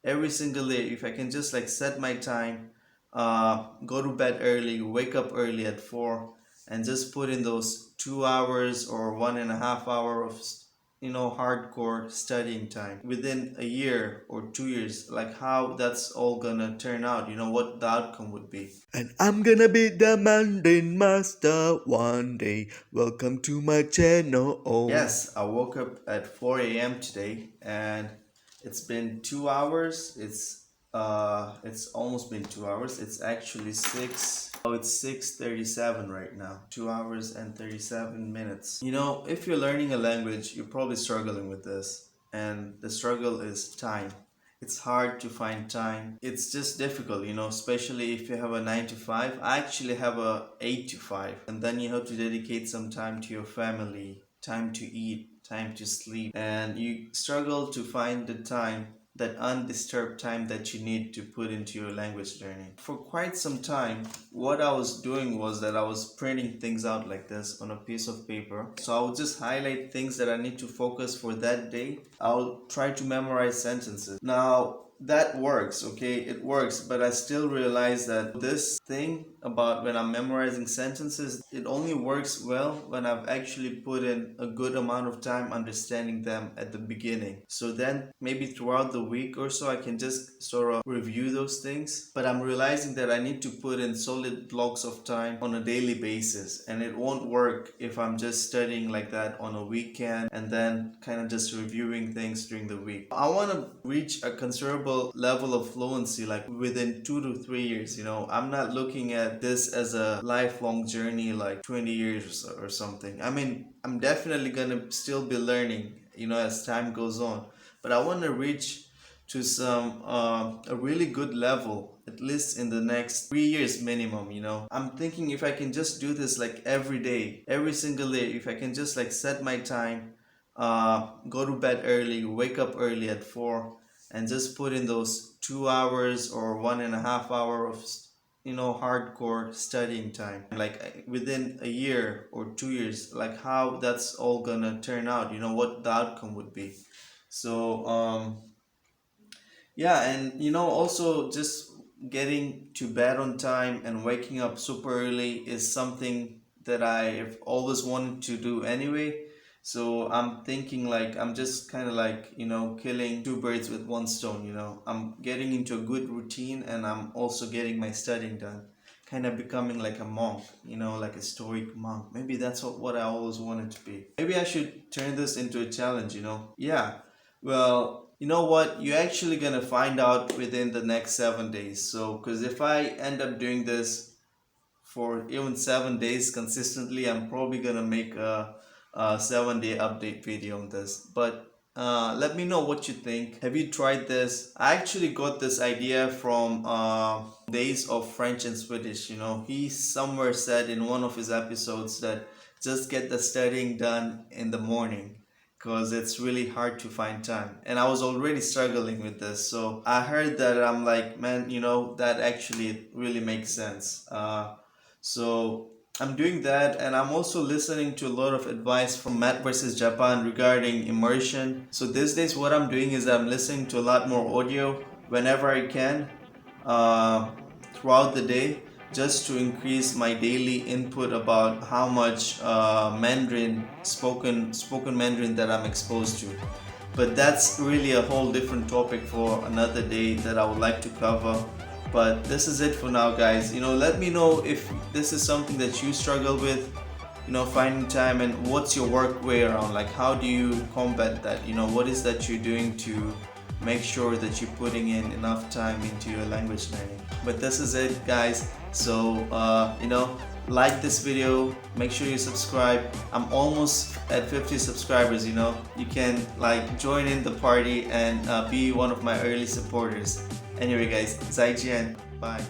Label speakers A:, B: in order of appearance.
A: every single day, if I can just like set my time, go to bed early, wake up early at 4, and just put in those 2 hours or 1.5 hour of hardcore studying time within a year or 2 years, like how that's all gonna turn out, what the outcome would be. And I'm gonna be the Mandarin master one day. Welcome to my channel. Yes, I woke up at 4 a.m. today, and it's been 2 hours. It's almost been 2 hours. It's actually six. Oh, it's 6:37 right now. 2 hours and 37 minutes. If you're learning a language, you're probably struggling with this, and the struggle is time. It's hard to find time. It's just difficult, especially if you have a 9 to 5. I actually have a 8 to 5. And then you have to dedicate some time to your family, time to eat, time to sleep. And you struggle to find the time, that undisturbed time that you need to put into your language learning. For quite some time, what I was doing was that I was printing things out like this on a piece of paper. So I would just highlight things that I need to focus for that day. I'll try to memorize sentences. Now, that works, okay? It works, but I still realize that this thing about when I'm memorizing sentences, it only works well when I've actually put in a good amount of time understanding them at the beginning. So then maybe throughout the week or so, I can just sort of review those things. But I'm realizing that I need to put in solid blocks of time on a daily basis, and it won't work if I'm just studying like that on a weekend and then kind of just reviewing things during the week. I want to reach a considerable level of fluency like within 2 to 3 years. I'm not looking at this as a lifelong journey like 20 years or something. I mean, I'm definitely gonna still be learning as time goes on, but I want to reach to some a really good level at least in the next 3 years minimum. I'm thinking if I can just do this like every day, every single day, if I can just like set my time, go to bed early, wake up early at 4, and just put in those 2 hours or 1.5 hour of hardcore studying time, like within a year or 2 years, like how that's all gonna turn out, what the outcome would be. So yeah, and also just getting to bed on time and waking up super early is something that I've always wanted to do anyway. So I'm thinking like I'm just kind of like, killing two birds with one stone. I'm getting into a good routine, and I'm also getting my studying done. Kind of becoming like a monk, like a stoic monk. Maybe that's what I always wanted to be. Maybe I should turn this into a challenge. Yeah. Well, you know what? You're actually gonna find out within the next 7 days. So, because if I end up doing this for even 7 days consistently, I'm probably gonna make a 7 day update video on this. But let me know what you think. Have you tried this? I actually got this idea from Days of French and Swedish. He somewhere said in one of his episodes that just get the studying done in the morning, because it's really hard to find time. And I was already struggling with this. So I heard that, I'm like, man, that actually really makes sense. So I'm doing that, and I'm also listening to a lot of advice from Matt versus Japan regarding immersion. So these days, what I'm doing is I'm listening to a lot more audio whenever I can, uh, throughout the day, just to increase my daily input about how much Mandarin spoken Mandarin that I'm exposed to. But that's really a whole different topic for another day that I would like to cover. But this is it for now, guys. Let me know if this is something that you struggle with, finding time, and what's your work way around. Like, how do you combat that? What is that you're doing to make sure that you're putting in enough time into your language learning. But this is it, guys. So like this video, make sure you subscribe. I'm almost at 50 subscribers. You can like join in the party and be one of my early supporters. Anyway, guys, 再见, bye.